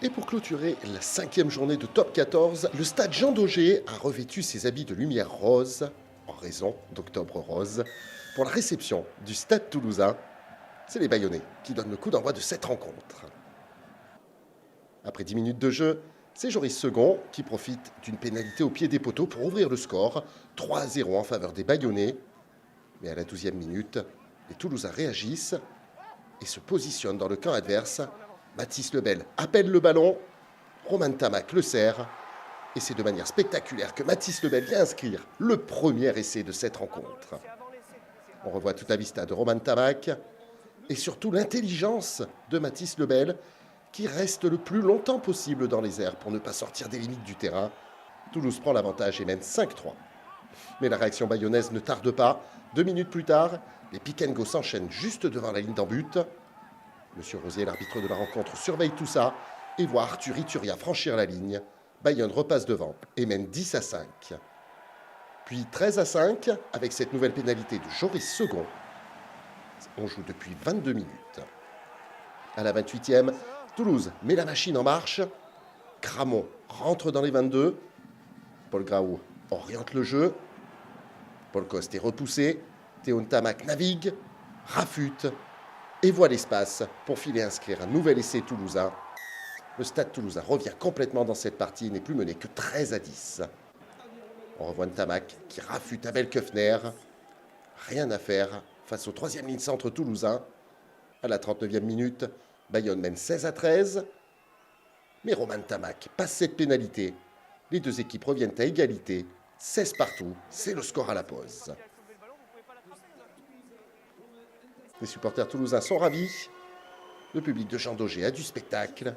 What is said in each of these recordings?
Et pour clôturer la 5e journée de Top 14, le stade Jean Daugé a revêtu ses habits de lumière rose, en raison d'Octobre Rose, pour la réception du stade toulousain. C'est les Bayonnais qui donnent le coup d'envoi de cette rencontre. Après 10 minutes de jeu, c'est Joris Second qui profite d'une pénalité au pied des poteaux pour ouvrir le score, 3-0 en faveur des Bayonnais. Mais à la 12e minute, les Toulousains réagissent et se positionnent dans le camp adverse. Mathis Lebel appelle le ballon, Romain Tamac le sert, et c'est de manière spectaculaire que Mathis Lebel vient inscrire le premier essai de cette rencontre. On revoit toute la vista de Romain Tamac, et surtout l'intelligence de Mathis Lebel, qui reste le plus longtemps possible dans les airs pour ne pas sortir des limites du terrain. Toulouse prend l'avantage et mène 5-3. Mais la réaction bayonnaise ne tarde pas. 2 minutes plus tard, les pick and go s'enchaînent juste devant la ligne d'en but. Monsieur Rosier, l'arbitre de la rencontre, surveille tout ça et voit Arthur Ituria franchir la ligne. Bayonne repasse devant et mène 10-5. Puis 13-5 avec cette nouvelle pénalité de Joris Second. On joue depuis 22 minutes. À la 28e, Toulouse met la machine en marche. Cramon rentre dans les 22. Paul Graou oriente le jeu. Paul Coste est repoussé. Théon Tamac navigue, rafute et voit l'espace pour filer inscrire un nouvel essai toulousain. Le stade toulousain revient complètement dans cette partie et n'est plus mené que 13-10. On revoit Tamac qui rafute Abel Köffner. Rien à faire face au 3e ligne centre toulousain. À la 39e minute, Bayonne mène 16-13. Mais Romain Tamac passe cette pénalité. Les deux équipes reviennent à égalité. 16 partout, c'est le score à la pause. Les supporters toulousains sont ravis. Le public de Jean Daugé a du spectacle.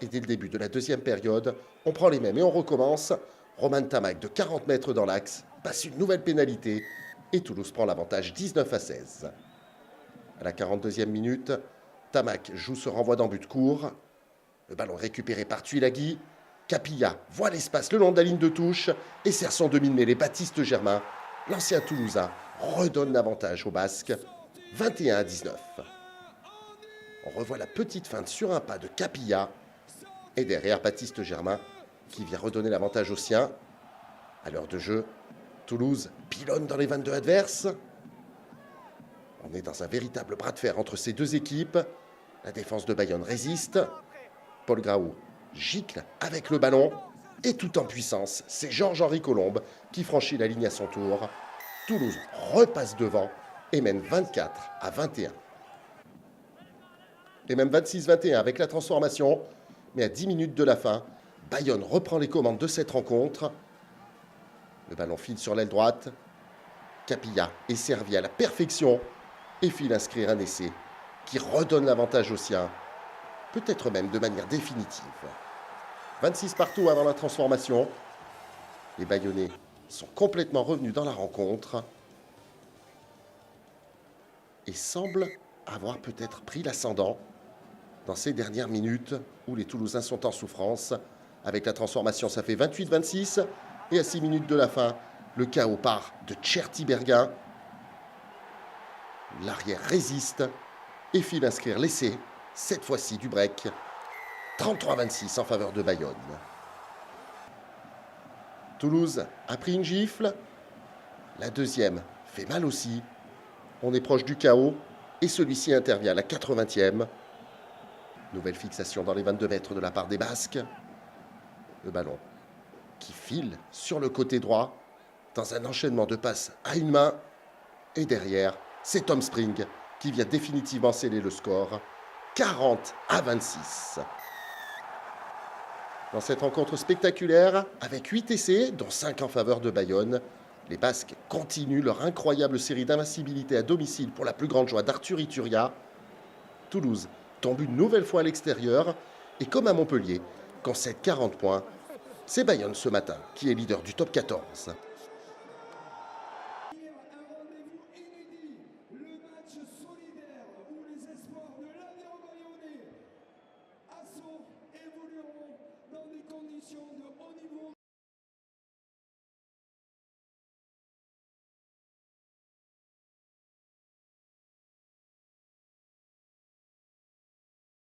Et dès le début de la 2e période, on prend les mêmes et on recommence. Romain Tamac de 40 mètres dans l'axe passe une nouvelle pénalité. Et Toulouse prend l'avantage 19-16. À la 42e minute, Tamac joue ce renvoi d'en but court. Le ballon récupéré par Tuilagi. Capilla voit l'espace le long de la ligne de touche et sert son demi-mêlée Baptiste Germain. L'ancien Toulousain redonne l'avantage aux Basques. 21-19. On revoit la petite feinte sur un pas de Capilla. Et derrière, Baptiste Germain qui vient redonner l'avantage aux siens. À l'heure de jeu, Toulouse pilonne dans les 22 adverses. On est dans un véritable bras de fer entre ces deux équipes. La défense de Bayonne résiste. Paul Graou gicle avec le ballon. Et tout en puissance, c'est Georges-Henri Colombe qui franchit la ligne à son tour. Toulouse repasse devant et mène 24-21. Et même 26-21 avec la transformation. Mais à 10 minutes de la fin, Bayonne reprend les commandes de cette rencontre. Le ballon file sur l'aile droite. Capilla est servi à la perfection et file inscrire un essai qui redonne l'avantage aux siens, peut-être même de manière définitive. 26 partout avant la transformation. Les Bayonnais sont complètement revenus dans la rencontre et semblent avoir peut-être pris l'ascendant dans ces dernières minutes où les Toulousains sont en souffrance. Avec la transformation, ça fait 28-26. Et à 6 minutes de la fin, le chaos part de Cherty-Berguin. L'arrière résiste et file inscrire l'essai, cette fois-ci du break. 33-26 en faveur de Bayonne. Toulouse a pris une gifle. La deuxième fait mal aussi. On est proche du chaos et celui-ci intervient à la 80e. Nouvelle fixation dans les 22 mètres de la part des Basques. Le ballon qui file sur le côté droit dans un enchaînement de passes à une main. Et derrière, c'est Tom Spring qui vient définitivement sceller le score. 40-26. Dans cette rencontre spectaculaire, avec 8 essais, dont 5 en faveur de Bayonne, les Basques continuent leur incroyable série d'invincibilité à domicile pour la plus grande joie d'Arthur Ituria. Toulouse tombe une nouvelle fois à l'extérieur et comme à Montpellier, concède 40 points. C'est Bayonne ce matin qui est leader du top 14.